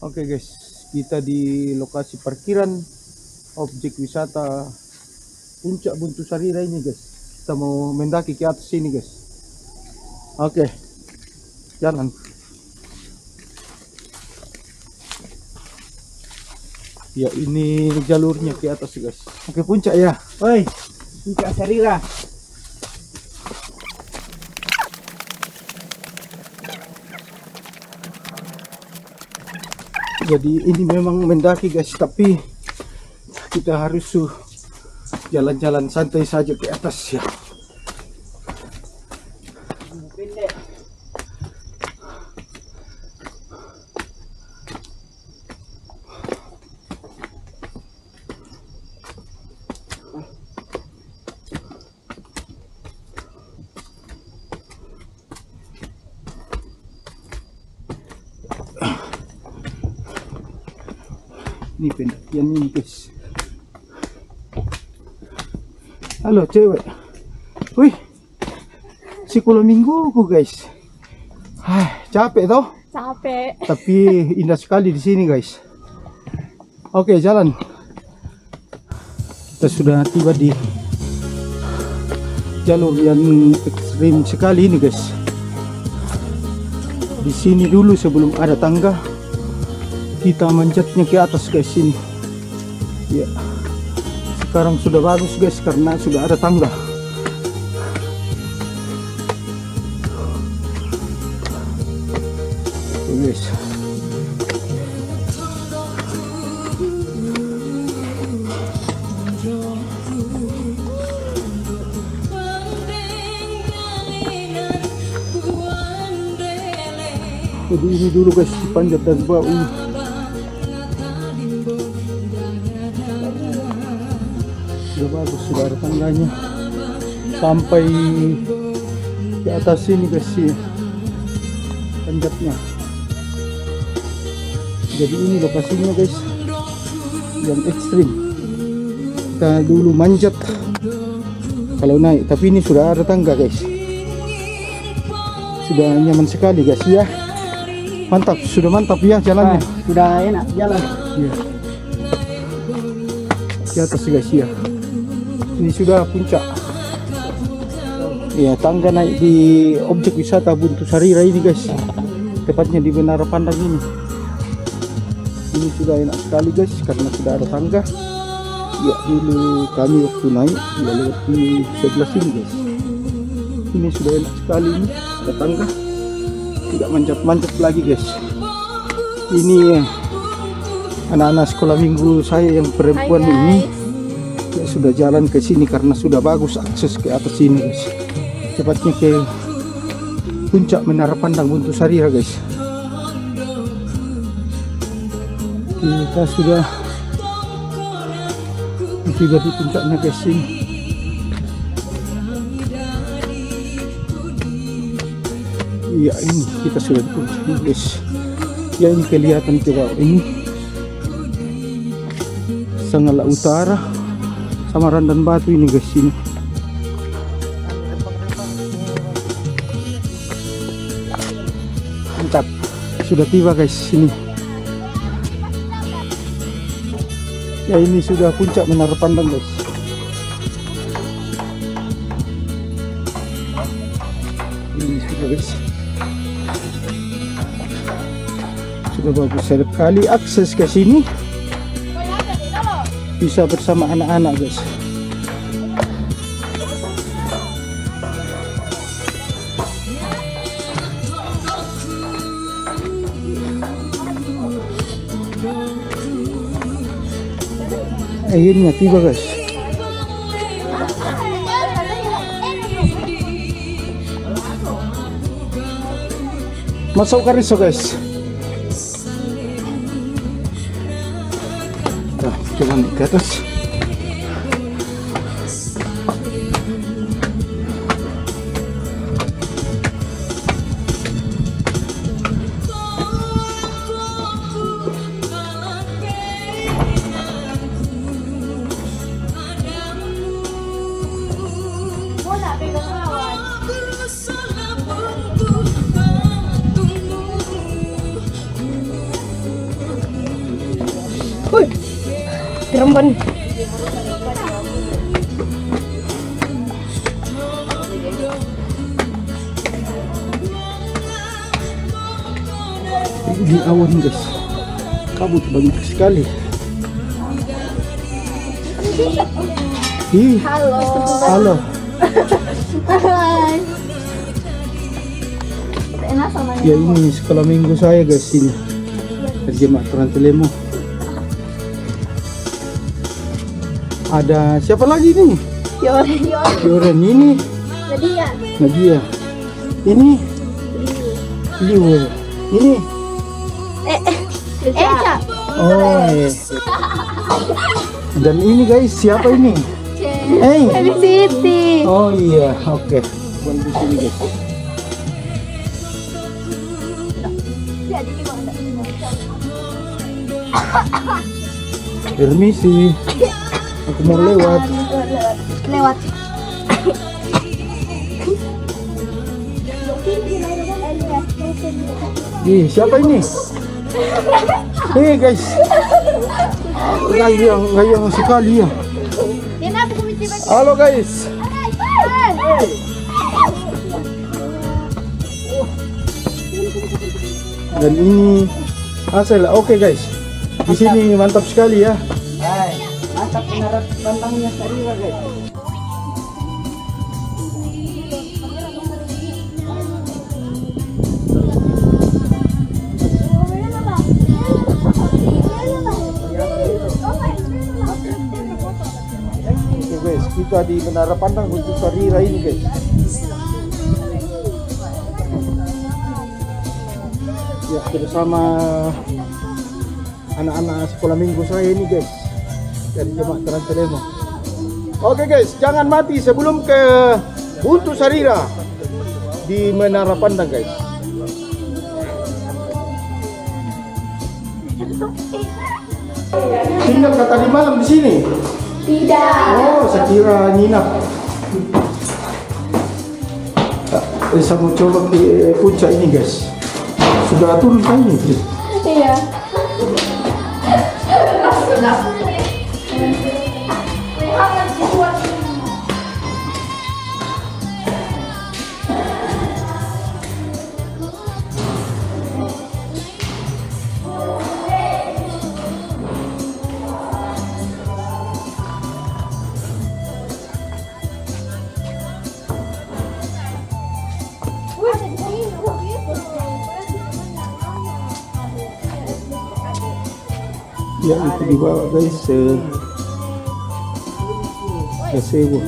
Oke guys, kita di lokasi parkiran objek wisata Puncak Buntu Sarira ini guys. Kita mau mendaki ke atas sini guys. Oke, jalan. Ya ini jalurnya ke atas guys. Oke puncak ya. Woi, Puncak Sarira. Jadi ini memang mendaki guys, tapi kita harus jalan-jalan santai saja ke atas ya. Ini pendakian ini guys. Halo cewek. Wih, sekolah mingguku guys. Capek toh? Capek. Tapi indah sekali di sini guys. Oke jalan. Kita sudah tiba di jalur yang ekstrim sekali ini guys. Di sini dulu sebelum ada tangga, kita manjatnya ke atas guys ini. Ya, sekarang sudah bagus guys karena sudah ada tangga. Oke guys. Jadi ini dulu guys, panjat dari bawah ini. Sudah bagus, sudah ada tangganya sampai ke atas sini guys ya, panjatnya. Jadi ini lokasinya guys yang ekstrim. Kita dulu manjat kalau naik, tapi ini sudah ada tangga guys. Sudah nyaman sekali guys ya. Mantap, sudah mantap ya jalannya. Sudah enak jalan. Ya. Di atas guys ya. Ini sudah puncak. Ya, tangga naik di objek wisata Buntu Sarira ini guys. Tepatnya di Menara Pandang ini. Ini sudah enak sekali guys karena sudah ada tangga. Ya, dulu kami waktu naik ya lewat di sebelah sini guys. Ini sudah enak sekali ini, ada tangga. Tidak manjat-manjat lagi guys. Ini anak-anak sekolah minggu saya yang perempuan ini ya sudah jalan ke sini karena sudah bagus akses ke atas sini guys. Tepatnya ke puncak Menara Pandang Buntu Sarira guys. Kita sudah tiba di puncaknya guys ini. Iya ini kita sudah di puncak guys. Ya ini kelihatan ke bawah ini Sanggala Utara sama Randan Batu ini guys ini. Mantap, sudah tiba guys sini. Ya ini sudah puncak Menara Pandang guys. Ini sudah guys. Sudah bagus sekali akses ke sini. Bisa bersama anak-anak guys. Akhirnya tiba guys. Masuk kariso guys. Nah, coba naik ke atas. perempuan. Ini awan guys, kabut banyak sekali. Ih, halo. Hai. Enak sama Ya ini sekolah minggu saya guys ini. Jemaat Rantelemo. Ada siapa lagi nih? Yoren ini. Nadia. Ini. Liu. Ini. Eca. Oh iya. Dan ini guys siapa ini? Hey. Siti. Oh iya, oke. Bukan di sini guys. Permisi. Aku mau lewat. Lewat. Ih, siapa ini? Guys. Gayang sekali ya. Halo guys. Dan ini asal. Oke guys. Di sini mantap sekali ya. Hai, mantap menara pandangnya Sarira guys. Oke guys, kita di menara pandang untuk Sarira ini guys. Ya, bersama anak-anak sekolah minggu saya ini guys, dari Jemaat Rantelemo. Oke guys, jangan mati sebelum ke Buntu Sarira di menara pandang guys. Tinggal kata tadi malam di sini? Tidak. Oh, saya kira nginap. Saya mau coba ke puncak ini guys. Sudah turun kayaknya. Iya. Ya itu dibawa guys gazebo.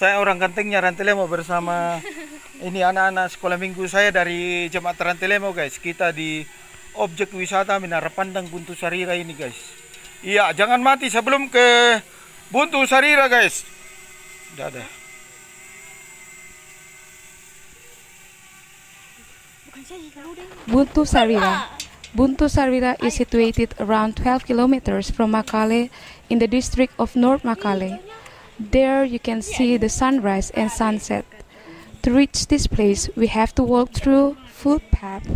Saya orang Gantengnya Rantelemo bersama ini anak-anak sekolah minggu saya dari Jemaat Rantelemo guys. Kita di objek wisata Menara Pandang Buntu Sarira ini guys. Iya, jangan mati sebelum ke Buntu Sarira guys. Dadah. Buntu Sarira. Buntu Sarira is situated around 12 kilometers from Makale in the district of North Makale. There you can see the sunrise and sunset. To reach this place, we have to walk through footpath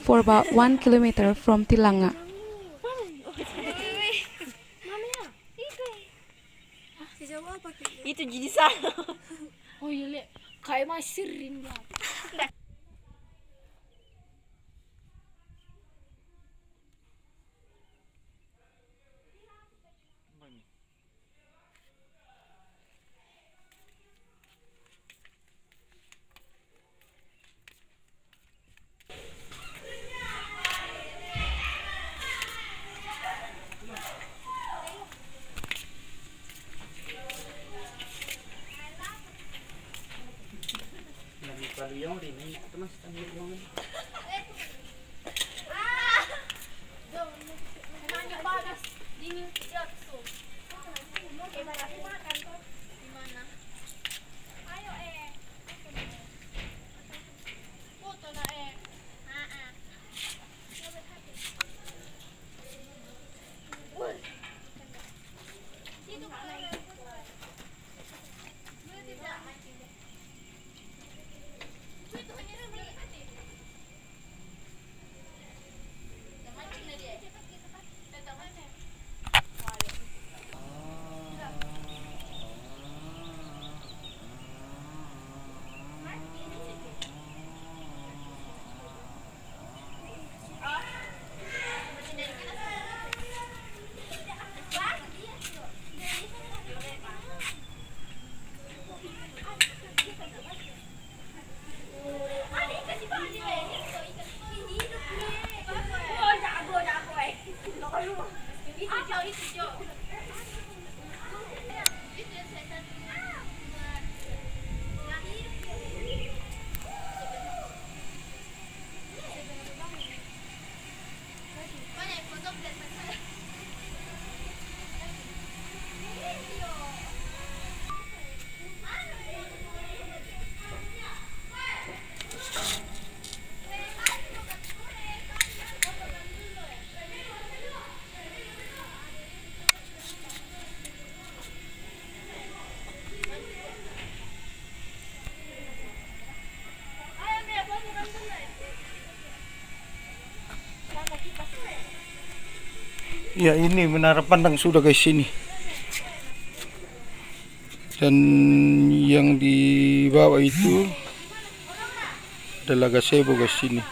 for about 1 kilometer from Tilanga. Itu jadi salah. Oh iya, Le. Kayak masirin banget. Ya, ini menara pandang sudah guys sini. Dan yang di bawah itu adalah gazebo guys sini.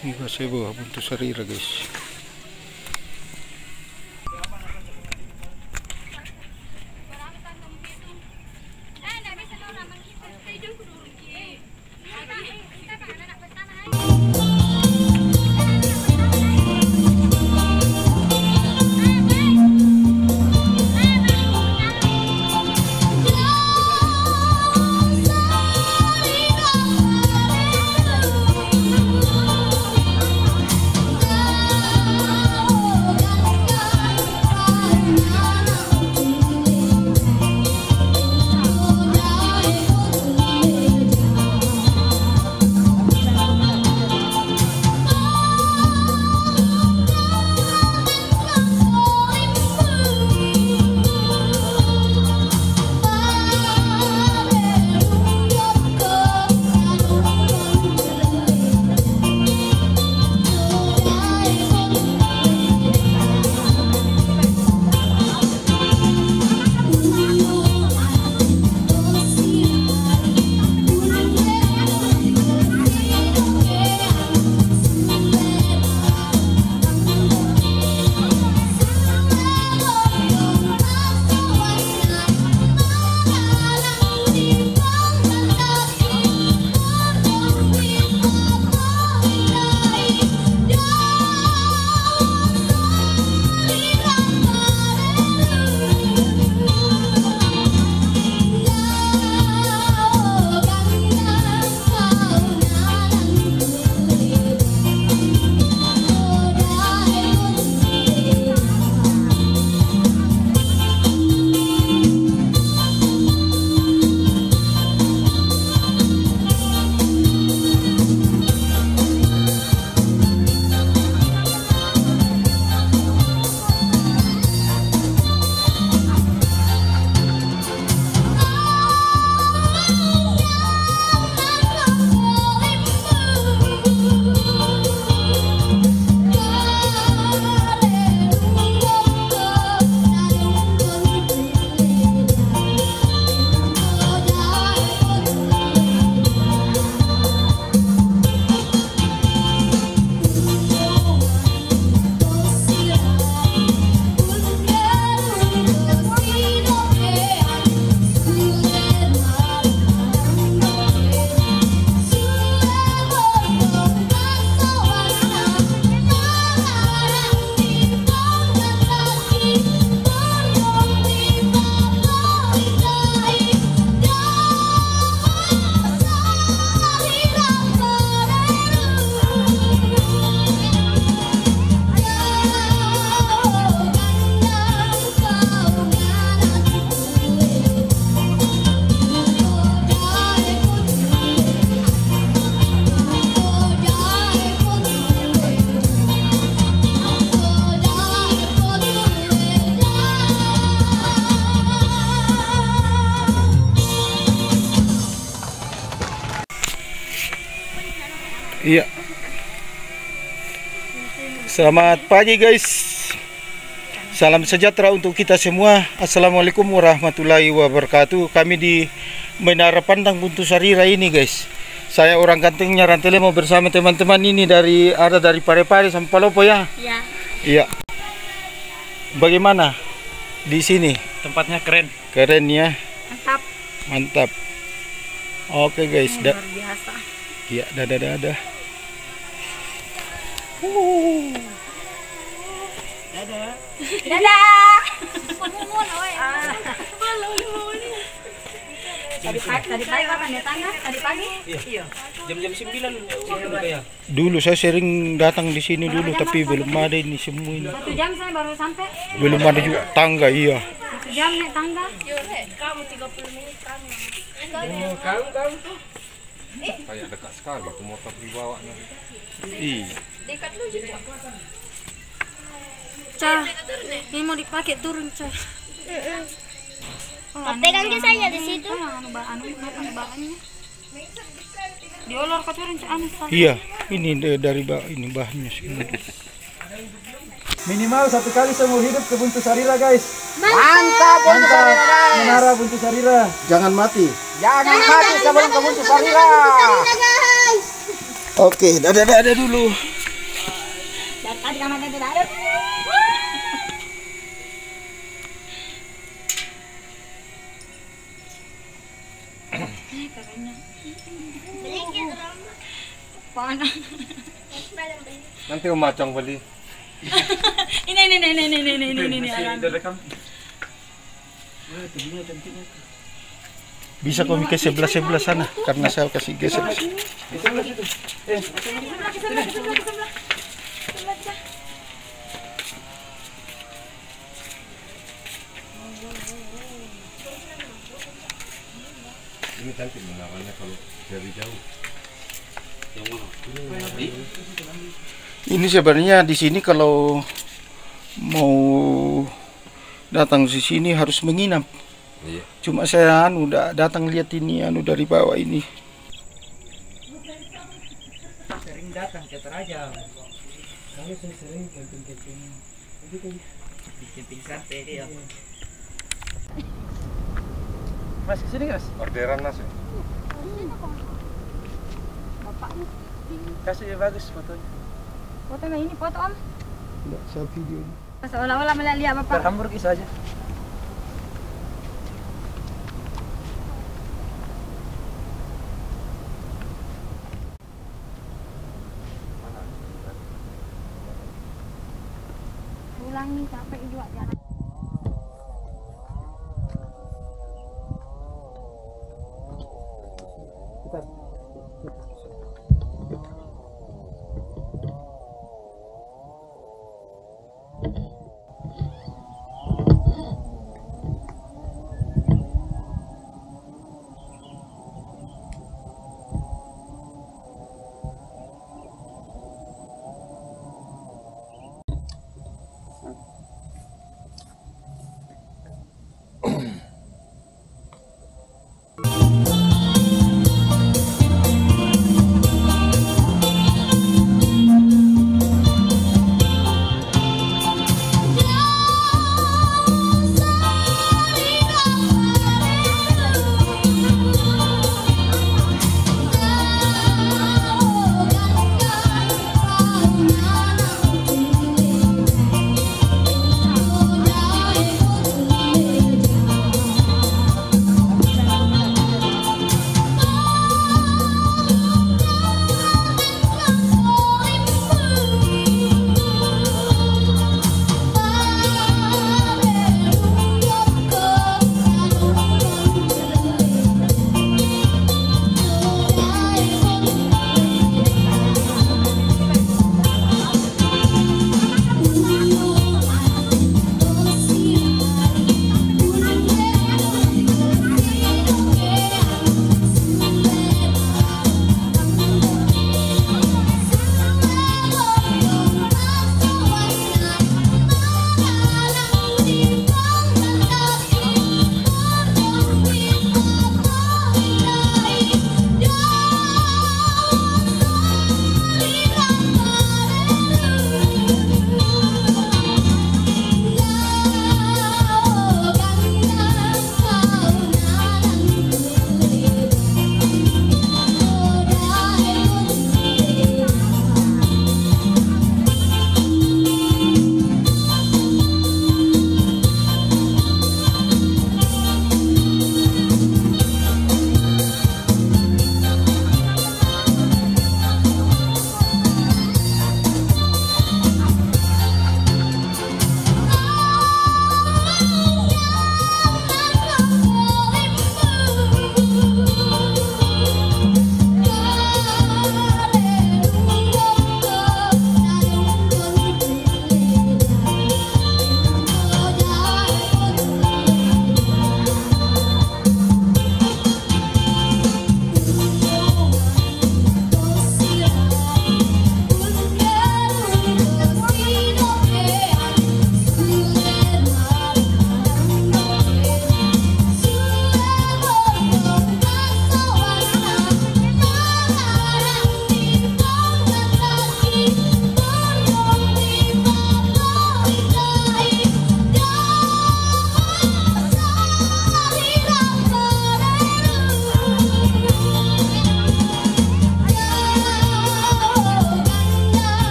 Ini gazebo Buntu Sarira guys. Iya. Selamat pagi guys. Salam sejahtera untuk kita semua. Assalamualaikum warahmatullahi wabarakatuh. Kami di Menara Pandang Buntu Sarira ini guys. Saya orang gantengnya Rantele mau bersama teman-teman ini dari Parepare sampai Palopo ya. Iya. Iya. Bagaimana di sini? Tempatnya keren. Keren ya. Mantap. Mantap. Oke guys. Luar biasa. Iya, dadah. Dadah. Tadi pagi kapan datang? Tadi pagi? Iya. Jam-jam 9 ya. Dulu saya sering datang di sini dulu, tapi belum ada ini semua ini. 1 jam saya baru sampai. Belum ada juga tangga, iya. 1 jam naik tangga. Kamu 30 menit kamu. Kamu tuh. Kayak dekat sekali tuh motor dibawa. Iya. Dekat lu juga. Cah, ini mau dipakai turun cah. Pegang ke saya di situ. Anu bahannya. Diolor ke turun cah anu. Iya, ini dari ini bahannya semua. Minimal 1 kali seumur hidup ke Buntu Sarira guys. Mantap Buntu Sarira guys. Menara Buntu Sarira. Jangan mati. Jangan mati sebelum ke Buntu Sarira. Oke, dadah dulu. Dan tadi kamarnya tidak ada. Panas. Nanti Om Acong beli. Ini. Bisa kami ke sebelah sana karena saya kasih geser. Ini cantik menaranya kalau dari jauh. Ini sebenarnya di sini kalau mau datang di sini harus menginap. Iya. Cuma saya udah datang lihat ini dari bawah ini. Sering datang ke Teraja. Kami sering camping-camping. Camping santai ya. Mas kesini Mas. Orderan nasi. Kasih bagus fotonya. Fotonya ini foto Om. Enggak, saya video ini. Seolah-olah melihat Bapak. Hamburg saja. Ulangi sampai dua jalan.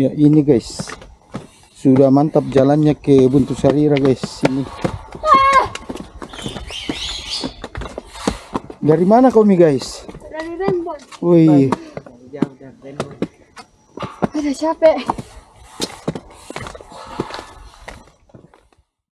Ya ini guys, sudah mantap jalannya ke Buntu Sarira guys. Ini dari mana kami guys? Dari Rembon. Wih, Jauh dari Rembon. Udah capek.